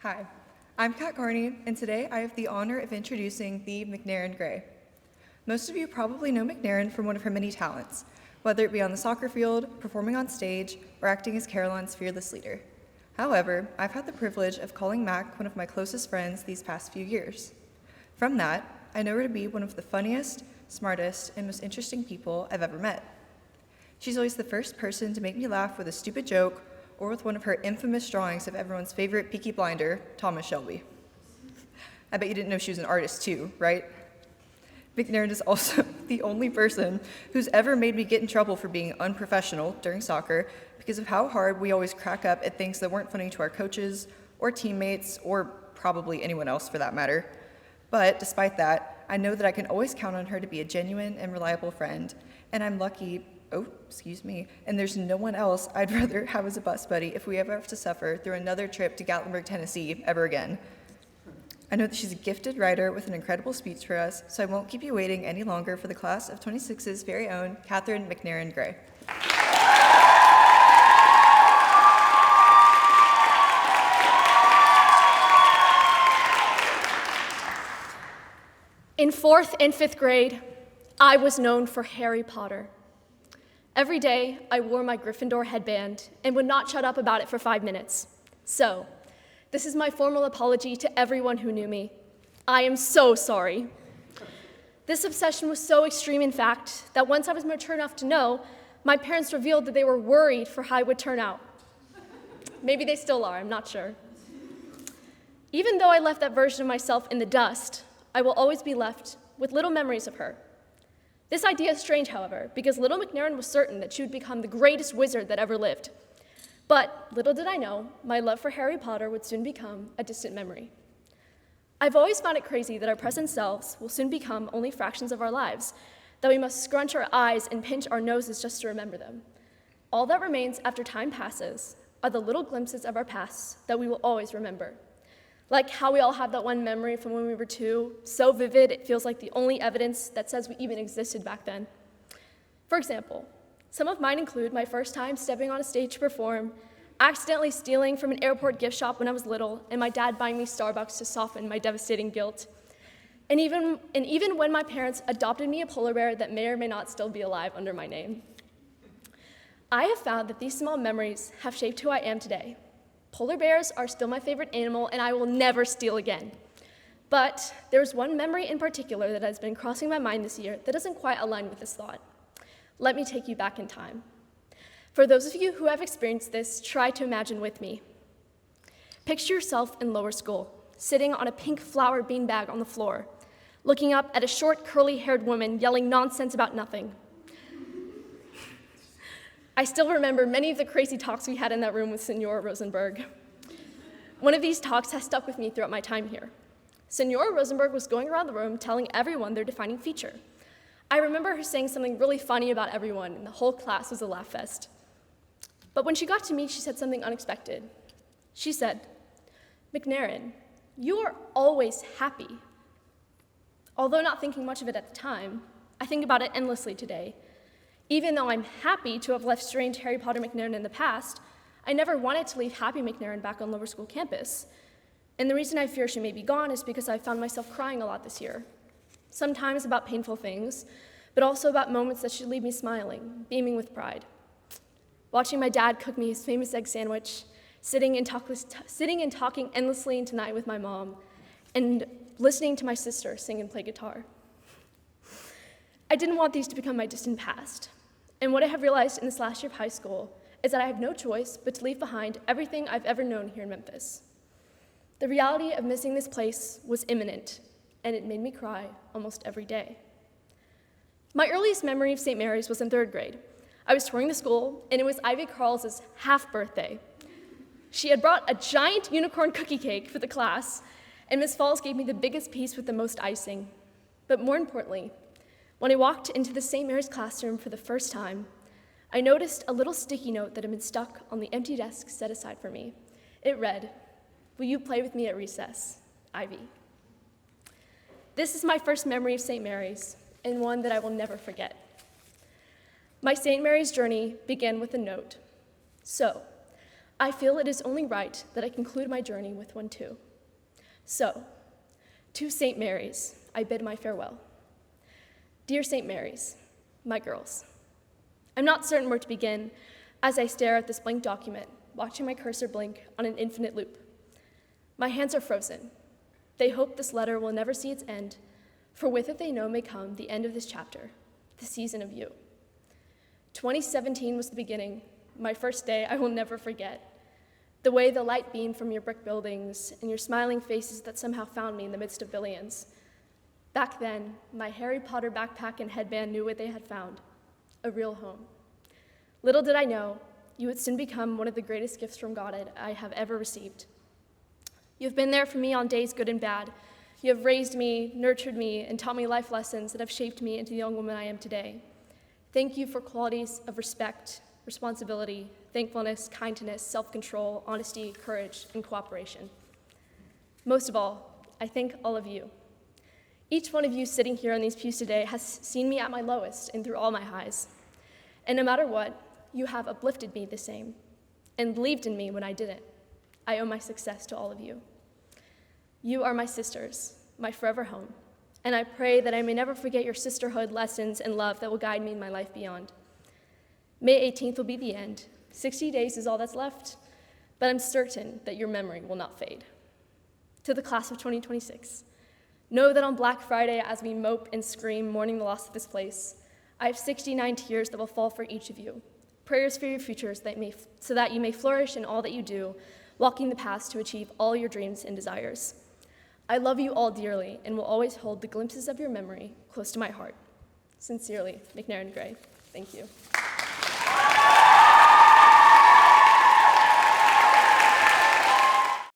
Hi, I'm Kat Carney, and today I have the honor of introducing the McNaron Gray. Most of you probably know McNaron from one of her many talents, whether it be on the soccer field, performing on stage, or acting as Caroline's fearless leader. However, I've had the privilege of calling Mac one of my closest friends these past few years. From that, I know her to be one of the funniest, smartest, and most interesting people I've ever met. She's always the first person to make me laugh with a stupid joke or with one of her infamous drawings of everyone's favorite Peaky Blinder, Thomas Shelby. I bet you didn't know she was an artist too, right? McNaron is also the only person who's ever made me get in trouble for being unprofessional during soccer because of how hard we always crack up at things that weren't funny to our coaches or teammates or probably anyone else for that matter. But despite that, I know that I can always count on her to be a genuine and reliable friend, and I'm lucky, and there's no one else I'd rather have as a bus buddy if we ever have to suffer through another trip to Gatlinburg, Tennessee ever again. I know that she's a gifted writer with an incredible speech for us, so I won't keep you waiting any longer for the class of 26's very own Catherine McNaron Gray. In 4th and 5th grade, I was known for Harry Potter. Every day, I wore my Gryffindor headband and would not shut up about it for 5 minutes. So, this is my formal apology to everyone who knew me. I am so sorry. This obsession was so extreme, in fact, that once I was mature enough to know, my parents revealed that they were worried for how I would turn out. Maybe they still are, I'm not sure. Even though I left that version of myself in the dust, I will always be left with little memories of her. This idea is strange, however, because little McNaron was certain that she would become the greatest wizard that ever lived. But little did I know, my love for Harry Potter would soon become a distant memory. I've always found it crazy that our present selves will soon become only fractions of our lives, that we must scrunch our eyes and pinch our noses just to remember them. All that remains after time passes are the little glimpses of our past that we will always remember. Like how we all have that one memory from when we were 2, so vivid it feels like the only evidence that says we even existed back then. For example, some of mine include my first time stepping on a stage to perform, accidentally stealing from an airport gift shop when I was little, and my dad buying me Starbucks to soften my devastating guilt. And even when my parents adopted me a polar bear that may or may not still be alive under my name. I have found that these small memories have shaped who I am today. Polar bears are still my favorite animal, and I will never steal again. But there's one memory in particular that has been crossing my mind this year that doesn't quite align with this thought. Let me take you back in time. For those of you who have experienced this, try to imagine with me. Picture yourself in lower school, sitting on a pink flower beanbag on the floor, looking up at a short, curly-haired woman yelling nonsense about nothing. I still remember many of the crazy talks we had in that room with Senora Rosenberg. One of these talks has stuck with me throughout my time here. Senora Rosenberg was going around the room telling everyone their defining feature. I remember her saying something really funny about everyone, and the whole class was a laugh fest. But when she got to me, she said something unexpected. She said, "McNaron, you are always happy." Although not thinking much of it at the time, I think about it endlessly today. Even though I'm happy to have left strange Harry Potter McNaron in the past, I never wanted to leave happy McNaron back on lower school campus. And the reason I fear she may be gone is because I found myself crying a lot this year. Sometimes about painful things, but also about moments that should leave me smiling, beaming with pride. Watching my dad cook me his famous egg sandwich, sitting and talking endlessly into the night with my mom, and listening to my sister sing and play guitar. I didn't want these to become my distant past. And what I have realized in this last year of high school is that I have no choice but to leave behind everything I've ever known here in Memphis. The reality of missing this place was imminent, and it made me cry almost every day. My earliest memory of St. Mary's was in 3rd grade. I was touring the school, and it was Ivy Carl's half birthday. She had brought a giant unicorn cookie cake for the class, and Miss Falls gave me the biggest piece with the most icing. But more importantly, when I walked into the St. Mary's classroom for the first time, I noticed a little sticky note that had been stuck on the empty desk set aside for me. It read, "Will you play with me at recess? Ivy." This is my first memory of St. Mary's, and one that I will never forget. My St. Mary's journey began with a note. "So, I feel it is only right that I conclude my journey with one too. So, to St. Mary's, I bid my farewell. Dear St. Mary's, my girls, I'm not certain where to begin as I stare at this blank document, watching my cursor blink on an infinite loop. My hands are frozen. They hope this letter will never see its end, for with it they know may come the end of this chapter, the season of you. 2017 was the beginning, my first day I will never forget. The way the light beamed from your brick buildings and your smiling faces that somehow found me in the midst of billions. Back then, my Harry Potter backpack and headband knew what they had found, a real home. Little did I know, you would soon become one of the greatest gifts from God I have ever received. You have been there for me on days good and bad. You have raised me, nurtured me, and taught me life lessons that have shaped me into the young woman I am today. Thank you for qualities of respect, responsibility, thankfulness, kindness, self-control, honesty, courage, and cooperation. Most of all, I thank all of you. Each one of you sitting here on these pews today has seen me at my lowest and through all my highs. And no matter what, you have uplifted me the same and believed in me when I didn't. I owe my success to all of you. You are my sisters, my forever home, and I pray that I may never forget your sisterhood lessons and love that will guide me in my life beyond. May 18th will be the end. 60 days is all that's left, but I'm certain that your memory will not fade. To the class of 2026, know that on Black Friday, as we mope and scream, mourning the loss of this place, I have 69 tears that will fall for each of you, prayers for your futures so that you may flourish in all that you do, walking the paths to achieve all your dreams and desires. I love you all dearly and will always hold the glimpses of your memory close to my heart. Sincerely, McNaron Gray. Thank you.